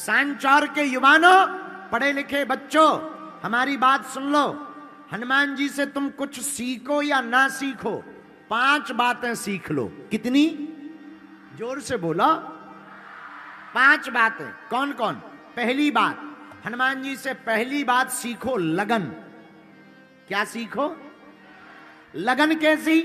सांचौर के युवानों, पढ़े लिखे बच्चों, हमारी बात सुन लो। हनुमान जी से तुम कुछ सीखो या ना सीखो, 5 बातें सीख लो। कितनी? जोर से बोलो। 5 बातें। कौन कौन? पहली बात, हनुमान जी से पहली बात सीखो, लगन। क्या सीखो? लगन। कैसी?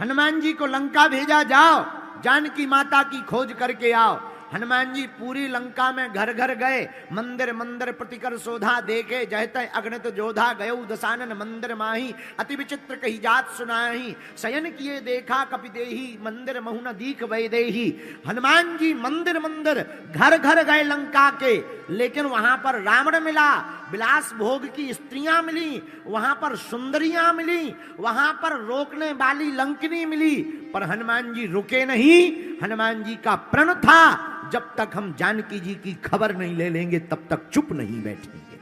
हनुमान जी को लंका भेजा, जाओ जानकी माता की खोज करके आओ। हनुमान जी पूरी लंका में घर घर गए, मंदिर मंदिर प्रतिकर शोधा देखे, जहते अग्नित जोधा गयो दसानन मंदिर माही, अति विचित्र कही जात सुनाही, शयन किए देखा कपि देही, मंदिर महु न दीख वैदेही। हनुमान जी मंदिर मंदिर घर घर गए लंका के, लेकिन वहां पर रावण मिला, विलास भोग की स्त्रियां मिली, वहां पर सुंदरियां मिली, वहां पर रोकने वाली लंकिनी मिली, पर हनुमान जी रुके नहीं। हनुमान जी का प्रण था, जब तक हम जानकी जी की खबर नहीं ले लेंगे तब तक चुप नहीं बैठेंगे।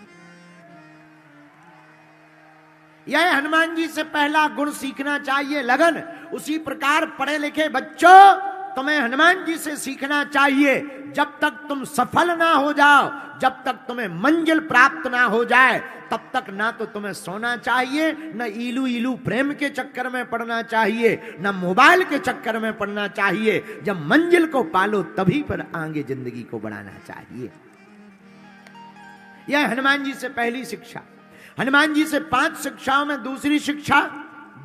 यह हनुमान जी से पहला गुण सीखना चाहिए, लगन। उसी प्रकार पढ़े लिखे बच्चों, तुम्हें हनुमान जी से सीखना चाहिए। जब तक तुम सफल ना हो जाओ, जब तक तुम्हें मंजिल प्राप्त ना हो जाए, तब तक ना तो तुम्हें सोना चाहिए, न इलू इलू प्रेम के चक्कर में पड़ना चाहिए, न मोबाइल के चक्कर में पड़ना चाहिए। जब मंजिल को पालो तभी पर आगे जिंदगी को बढ़ाना चाहिए। यह हनुमान जी से पहली शिक्षा। हनुमान जी से 5 शिक्षाओं में दूसरी शिक्षा,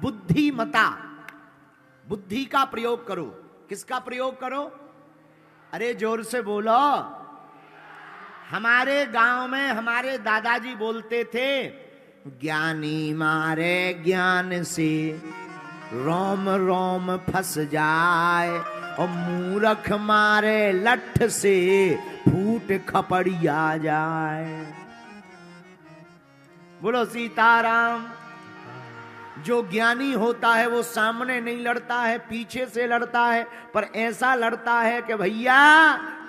बुद्धिमता। बुद्धि का प्रयोग करो। किसका प्रयोग करो? अरे जोर से बोलो। हमारे गांव में हमारे दादाजी बोलते थे, ज्ञानी मारे ज्ञान से रोम रोम फंस जाए, और मूर्ख मारे लठ से फूट खपड़िया जाए। बोलो सीताराम। जो ज्ञानी होता है वो सामने नहीं लड़ता है, पीछे से लड़ता है, पर ऐसा लड़ता है कि भैया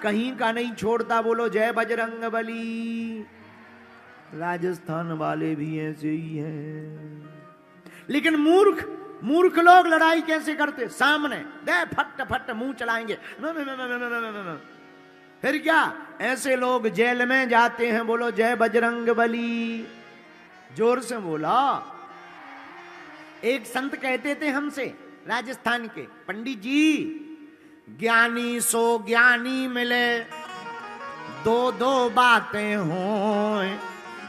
कहीं का नहीं छोड़ता। बोलो जय बजरंगबली। राजस्थान वाले भी ऐसे ही हैं। लेकिन मूर्ख लोग लड़ाई कैसे करते? सामने दे फट फट मुंह चलाएंगे, फिर क्या? ऐसे लोग जेल में जाते हैं। बोलो जय बजरंगबली। जोर से बोला। एक संत कहते थे हमसे, राजस्थान के, पंडित जी, ज्ञानी सो ज्ञानी मिले, 2 बातें हों,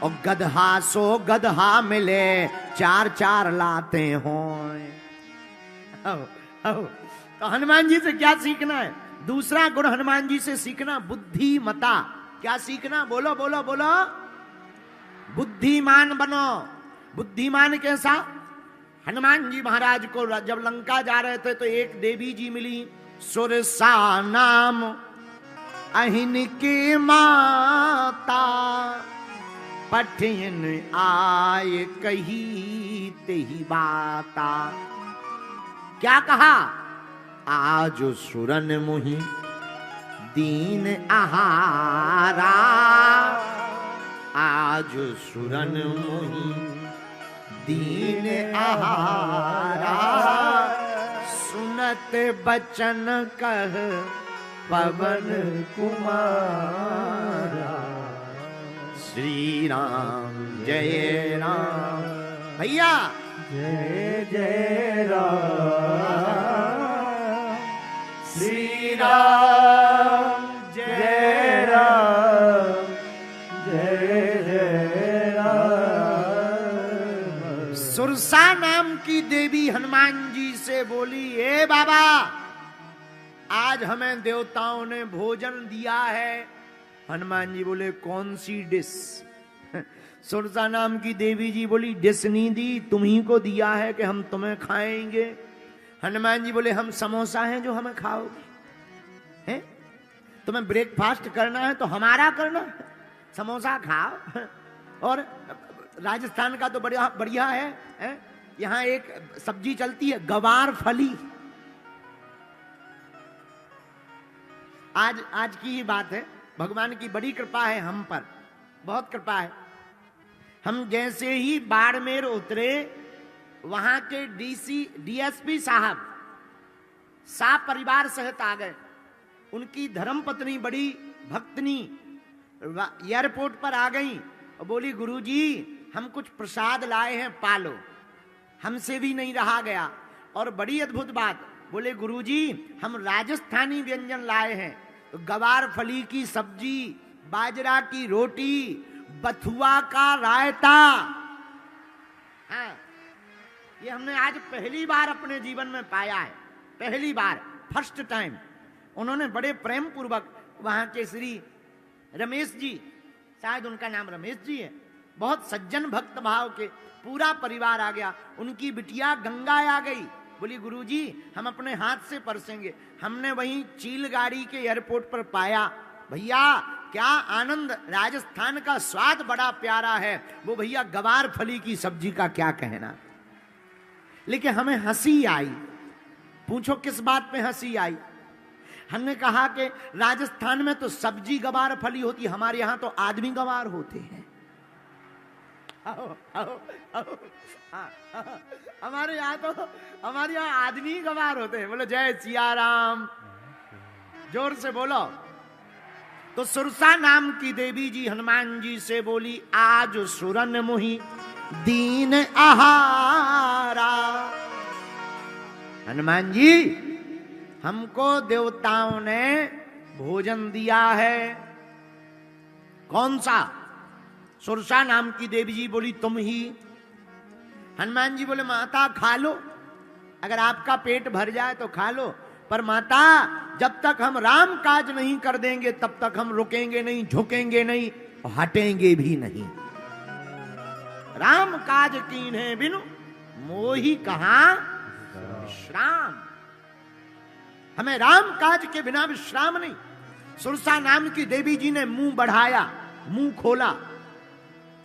और गधा सो गधा मिले, 4 लातें हों। तो हनुमान जी से क्या सीखना है? दूसरा गुण हनुमान जी से सीखना, बुद्धिमता। क्या सीखना? बोलो बोलो बोलो। बुद्धिमान बनो। बुद्धिमान कैसा? हनुमान जी महाराज को जब लंका जा रहे थे तो एक देवी जी मिली, सुरसा नाम अहिन की माता, पठिन आय कही तेही बाता। क्या कहा? आज सुरन मुहि दीन आहारा, आज सुरन मुहि दीन आहारा, सुनत बचन कह पवन कुमारा। श्री राम जय राम। भैया जय जय राम। श्री राम जय राम, जय जय राम। सुरसा नाम की देवी हनुमान जी से बोली, ए बाबा, आज हमें देवताओं ने भोजन दिया है। हनुमान जी बोले, कौन सी डिश? सुरसा नाम की देवी जी बोली, डिश नहीं दी, तुम्ही को दिया है कि हम तुम्हें खाएंगे। हनुमान जी बोले, हम समोसा हैं जो हमें खाओगे? हैं? तुम्हें ब्रेकफास्ट करना है तो हमारा करना, समोसा खाओ। और राजस्थान का तो बढ़िया बढ़िया है, यहां एक सब्जी चलती है, गवार फली। आज की ही बात है, भगवान की बड़ी कृपा है हम पर, बहुत कृपा है। हम जैसे ही बाड़मेर उतरे, वहां के डीएसपी साहब परिवार सहित आ गए। उनकी धर्मपत्नी बड़ी भक्तनी एयरपोर्ट पर आ गई और बोली गुरुजी हम कुछ प्रसाद लाए हैं, पालो। हमसे भी नहीं रहा गया। और बड़ी अद्भुत बात, बोले गुरुजी हम राजस्थानी व्यंजन लाए हैं, तो गवार फली की सब्जी, बाजरा की रोटी, बथुआ का रायता। हाँ, ये हमने आज पहली बार अपने जीवन में पाया है, पहली बार, फर्स्ट टाइम। उन्होंने बड़े प्रेम पूर्वक, वहां के श्री रमेश जी, शायद उनका नाम रमेश जी है, बहुत सज्जन भक्त भाव के, पूरा परिवार आ गया। उनकी बिटिया गंगा आ गई, बोली गुरुजी हम अपने हाथ से परसेंगे। हमने वहीं चील गाड़ी के एयरपोर्ट पर पाया। भैया क्या आनंद, राजस्थान का स्वाद बड़ा प्यारा है। वो भैया गवार फली की सब्जी का क्या कहना। लेकिन हमें हंसी आई। पूछो किस बात पे हंसी आई। हमने कहा कि राजस्थान में तो सब्जी गवार फली होती, हमारे यहां तो आदमी गवार होते हैं। आओ, आओ, आओ, हमारे यहाँ आदमी गवार होते हैं। बोलो जय सिया राम, जोर से बोलो। तो सुरसा नाम की देवी जी हनुमान जी से बोली, आज सुरन मुहि दीन आहारा। हनुमान जी हमको देवताओं ने भोजन दिया है। कौन सा? सुरसा नाम की देवी जी बोली तुम ही। हनुमान जी बोले माता खा लो, अगर आपका पेट भर जाए तो खा लो, पर माता जब तक हम राम काज नहीं कर देंगे तब तक हम रुकेंगे नहीं, झुकेंगे नहीं, हटेंगे भी नहीं। राम काज कीन्हे बिनु मोहि कहां विश्राम। हमें राम काज के बिना विश्राम नहीं। सुरसा नाम की देवी जी ने मुंह बढ़ाया, मुंह खोला,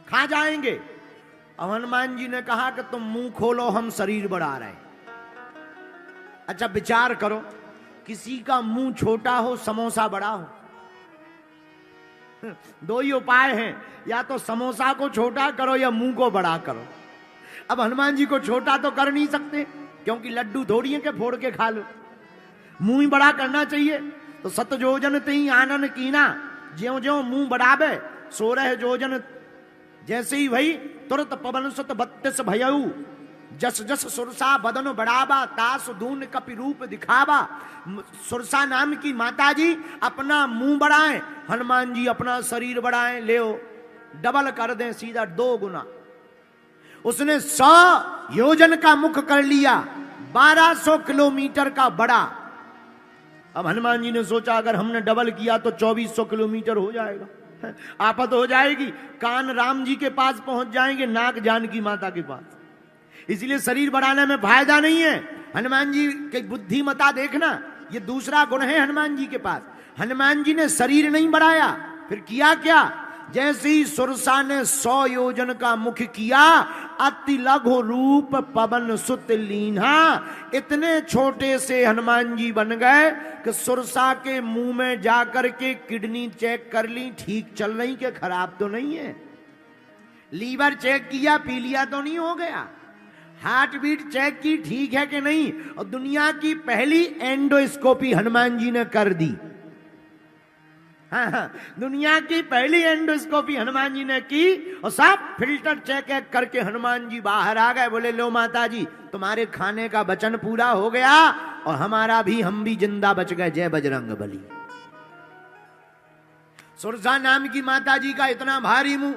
खा जाएंगे। और हनुमान जी ने कहा कि तुम मुंह खोलो, हम शरीर बढ़ा रहे हैं। अच्छा विचार करो, किसी का मुंह छोटा हो, समोसा बड़ा हो, दो ही उपाय हैं, या तो समोसा को छोटा करो या मुंह को बड़ा करो। अब हनुमान जी को छोटा तो कर नहीं सकते, क्योंकि लड्डू थोड़ी है कि फोड़ के खा लो, मुंह ही बड़ा करना चाहिए। तो सत जोजन तेई आनन कीना, ज्यों ज्यों मुंह बढ़ावे 16 जोजन जैसे ही वही तुरंत पवन सुत 32 भयऊ। जस जस सुरसा बदन बढ़ावा, तास दून कपि रूप दिखावा। सुरसा नाम की माता जी अपना मुंह बढ़ाएं, हनुमान जी अपना शरीर बढ़ाएं। ले डबल कर दें, सीधा 2 गुना। उसने 100 योजन का मुख कर लिया, 1200 किलोमीटर का बड़ा। अब हनुमान जी ने सोचा अगर हमने डबल किया तो 2400 किलोमीटर हो जाएगा, आफत हो जाएगी। कान राम जी के पास पहुंच जाएंगे, नाक जानकी माता के पास। इसलिए शरीर बढ़ाने में फायदा नहीं है। हनुमान जी की बुद्धिमता देखना, ये दूसरा गुण है हनुमान जी के पास। हनुमान जी ने शरीर नहीं बढ़ाया, फिर किया क्या? जैसे ही सुरसा ने 100 योजन का मुख किया, अति लघु रूप पवन सुत लीन्हा। इतने छोटे से हनुमान जी बन गए कि सुरसा के मुंह में जाकर के किडनी चेक कर ली, ठीक चल रही कि खराब तो नहीं है। लीवर चेक किया, पी लिया तो नहीं हो गया। हार्ट बीट चेक की, ठीक है कि नहीं। और दुनिया की पहली एंडोस्कोपी हनुमान जी ने कर दी। हाँ, दुनिया की पहली एंडोस्कोपी हनुमान जी ने की, और सब फिल्टर चेक करके हनुमान जी बाहर आ गए। बोले लो माता जी तुम्हारे खाने का वचन पूरा हो गया, और हमारा भी, हम भी जिंदा बच गए। जय बजरंग बली। सुरसा नाम की माता जी का इतना भारी मुंह।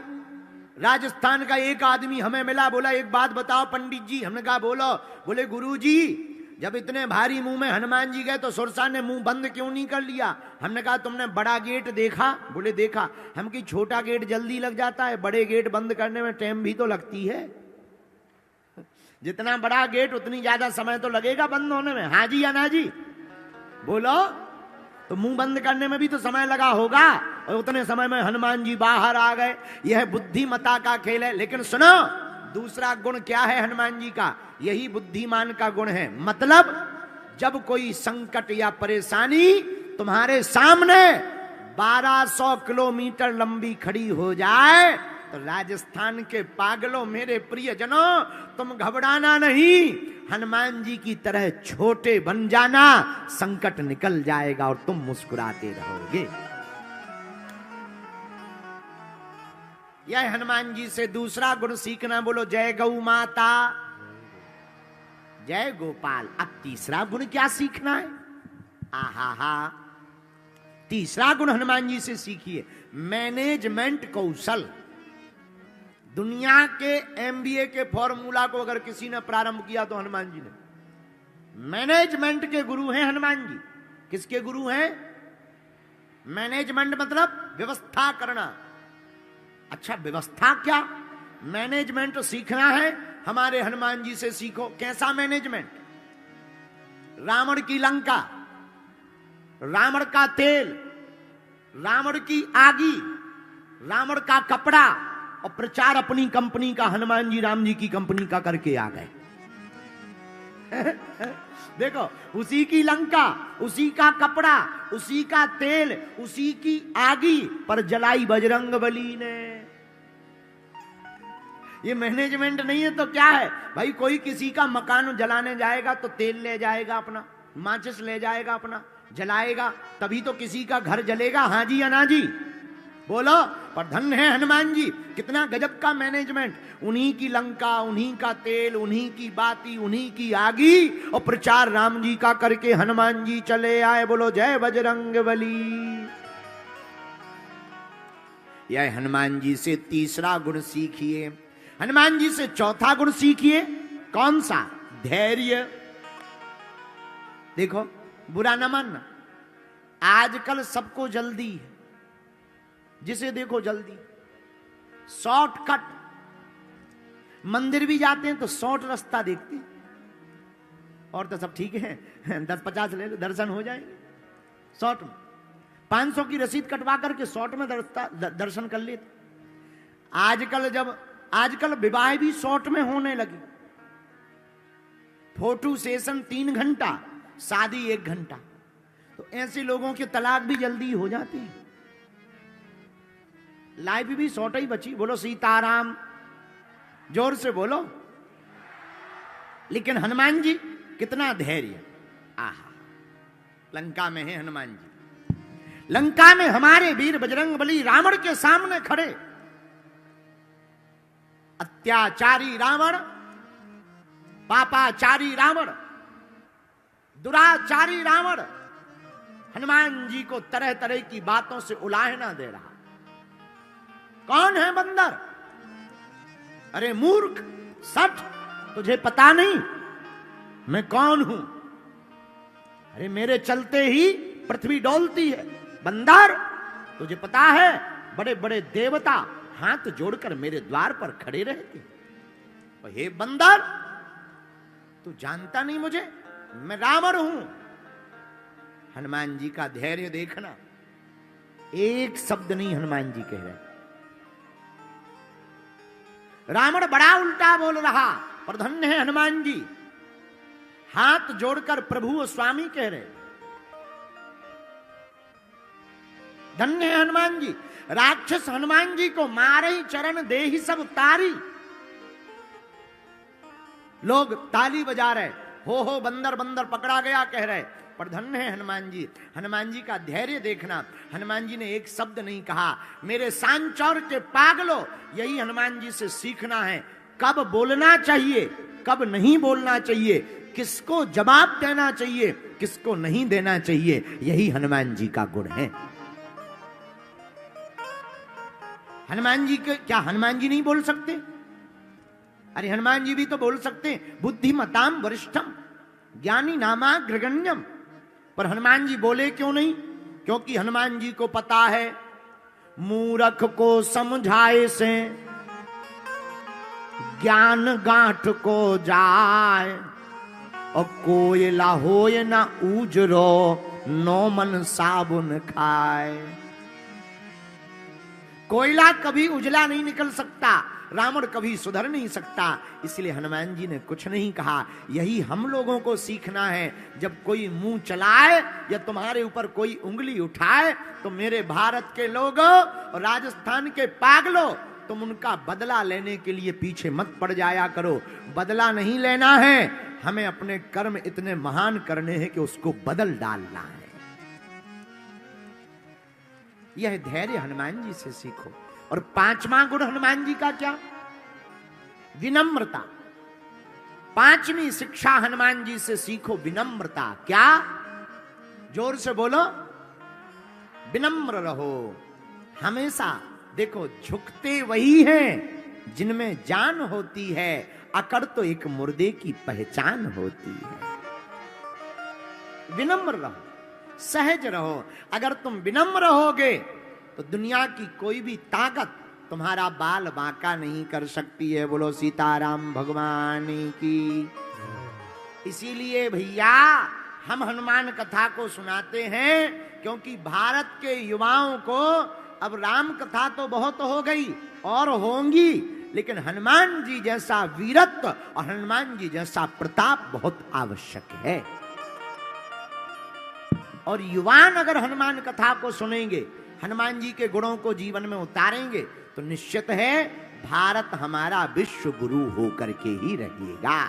राजस्थान का एक आदमी हमें मिला, बोला एक बात बताओ पंडित जी। हमने कहा बोलो। बोले गुरु जी जब इतने भारी मुंह में हनुमान जी गए तो सुरसा ने मुंह बंद क्यों नहीं कर लिया? हमने कहा तुमने बड़ा गेट देखा? बोले देखा। हम की छोटा गेट जल्दी लग जाता है, बड़े गेट बंद करने में टाइम भी तो लगती है। जितना बड़ा गेट उतनी ज्यादा समय तो लगेगा बंद होने में। हाँ जी या ना जी बोलो। तो मुंह बंद करने में भी तो समय लगा होगा, और उतने समय में हनुमान जी बाहर आ गए। यह बुद्धिमता का खेल है। लेकिन सुनो, दूसरा गुण क्या है हनुमान जी का? यही बुद्धिमान का गुण है। मतलब जब कोई संकट या परेशानी तुम्हारे सामने 1200 किलोमीटर लंबी खड़ी हो जाए, तो राजस्थान के पागलों, मेरे प्रियजनों, तुम घबराना नहीं, हनुमान जी की तरह छोटे बन जाना। संकट निकल जाएगा और तुम मुस्कुराते रहोगे। यह हनुमान जी से दूसरा गुण सीखना। बोलो जय गौ माता, जय गोपाल। अब तीसरा गुण क्या सीखना है? आहा हा, तीसरा गुण हनुमान जी से सीखिए, मैनेजमेंट कौशल। दुनिया के एमबीए के फॉर्मूला को अगर किसी ने प्रारंभ किया तो हनुमान जी ने। मैनेजमेंट के गुरु हैं हनुमान जी। किसके गुरु हैं? मैनेजमेंट मतलब व्यवस्था करना। अच्छा, व्यवस्था क्या? मैनेजमेंट सीखना है, हमारे हनुमान जी से सीखो। कैसा मैनेजमेंट? रावण की लंका, रावण का तेल, रावण की आगी, रावण का कपड़ा, और प्रचार अपनी कंपनी का, हनुमान जी राम जी की कंपनी का करके आ गए। देखो, उसी की लंका, उसी का कपड़ा, उसी का तेल, उसी की आगी, पर जलाई बजरंगबली ने। ये मैनेजमेंट नहीं है तो क्या है भाई? कोई किसी का मकान जलाने जाएगा तो तेल ले जाएगा अपना, माचिस ले जाएगा अपना, जलाएगा, तभी तो किसी का घर जलेगा। हाँ जी या ना जी? बोलो। पर धन्य है हनुमान जी, कितना गजब का मैनेजमेंट। उन्हीं की लंका, उन्हीं का तेल, उन्हीं की बाती, उन्हीं की आगी, और प्रचार राम जी का करके हनुमान जी चले आए। बोलो जय बजरंगबली। यह हनुमान जी से तीसरा गुण सीखिए। हनुमान जी से चौथा गुण सीखिए। कौन सा? धैर्य। देखो, बुरा न मानना, आजकल सबको जल्दी है, जिसे देखो जल्दी, शॉर्टकट। मंदिर भी जाते हैं तो शॉर्ट रास्ता देखते हैं, और तो सब ठीक है 10-50 ले लो, दर्शन हो जाएंगे शॉर्ट में। 500 की रसीद कटवा करके शॉर्ट में दर्शन कर लेते। आजकल विवाह भी शॉर्ट में होने लगी। फोटो सेशन 3 घंटा, शादी 1 घंटा। तो ऐसे लोगों के तलाक भी जल्दी हो जाती है। लाइफ भी शॉर्ट ही बची। बोलो सीताराम, जोर से बोलो। लेकिन हनुमान जी कितना धैर्य। आहा, लंका में है हनुमान जी। लंका में हमारे वीर बजरंगबली रावण के सामने खड़े। अत्याचारी रावण, पापाचारी रावण, दुराचारी रावण हनुमान जी को तरह तरह की बातों से उलाहना दे रहा। कौन है बंदर? अरे मूर्ख, सठ, तुझे पता नहीं मैं कौन हूं? अरे मेरे चलते ही पृथ्वी डोलती है। बंदर, तुझे पता है बड़े बड़े देवता हाथ जोड़कर मेरे द्वार पर खड़े रहते। तो हे बंदर, तू जानता नहीं मुझे? मैं रावण हूं। हनुमान जी का धैर्य देखना, एक शब्द नहीं हनुमान जी कह रहे। रावण बड़ा उल्टा बोल रहा, पर धन्य है हनुमान जी, हाथ जोड़कर प्रभु और स्वामी कह रहे। धन्य है हनुमान जी। राक्षस हनुमान जी को मारे ही चरण दे ही सब तारी। लोग ताली बजा रहे, हो बंदर बंदर पकड़ा गया कह रहे। पर धन्य है हनुमान जी। हनुमान जी का धैर्य देखना। हनुमान जी ने एक शब्द नहीं कहा। मेरे सांचौर के पागलों, यही हनुमान जी से सीखना है। कब बोलना चाहिए, कब नहीं बोलना चाहिए, किसको जवाब देना चाहिए, किसको नहीं देना चाहिए, यही हनुमान जी का गुण है। हनुमान जी के क्या हनुमान जी नहीं बोल सकते? अरे हनुमान जी भी तो बोल सकते हैं, बुद्धिमताम वरिष्ठम ज्ञानी नामाग्रगण्यम। पर हनुमान जी बोले क्यों नहीं? क्योंकि हनुमान जी को पता है, मूर्ख को समझाए से ज्ञान गांठ को जाए, और कोयला होए ना उजरो, नो मन साबुन खाए। कोयला कभी उजला नहीं निकल सकता, रावण कभी सुधर नहीं सकता। इसलिए हनुमान जी ने कुछ नहीं कहा। यही हम लोगों को सीखना है। जब कोई मुंह चलाए या तुम्हारे ऊपर कोई उंगली उठाए, तो मेरे भारत के लोगों और राजस्थान के पागलों, तुम उनका बदला लेने के लिए पीछे मत पड़ जाया करो। बदला नहीं लेना है, हमें अपने कर्म इतने महान करने हैं कि उसको बदल डालना है। यह धैर्य हनुमान जी से सीखो। और पांचवा गुण हनुमान जी का क्या? विनम्रता। पांचवी शिक्षा हनुमान जी से सीखो, विनम्रता। क्या? जोर से बोलो, विनम्र रहो हमेशा। देखो, झुकते वही हैं जिनमें जान होती है, अकड़ तो एक मुर्दे की पहचान होती है। विनम्र रहो, सहज रहो। अगर तुम विनम्र रहोगे तो दुनिया की कोई भी ताकत तुम्हारा बाल बांका नहीं कर सकती है। बोलो सीताराम भगवान की। इसीलिए भैया हम हनुमान कथा को सुनाते हैं, क्योंकि भारत के युवाओं को अब राम कथा तो बहुत हो गई और होंगी, लेकिन हनुमान जी जैसा वीरत्व और हनुमान जी जैसा प्रताप बहुत आवश्यक है। और युवान अगर हनुमान कथा को सुनेंगे, हनुमान जी के गुणों को जीवन में उतारेंगे, तो निश्चित है भारत हमारा विश्व गुरु होकर के ही रहेगा।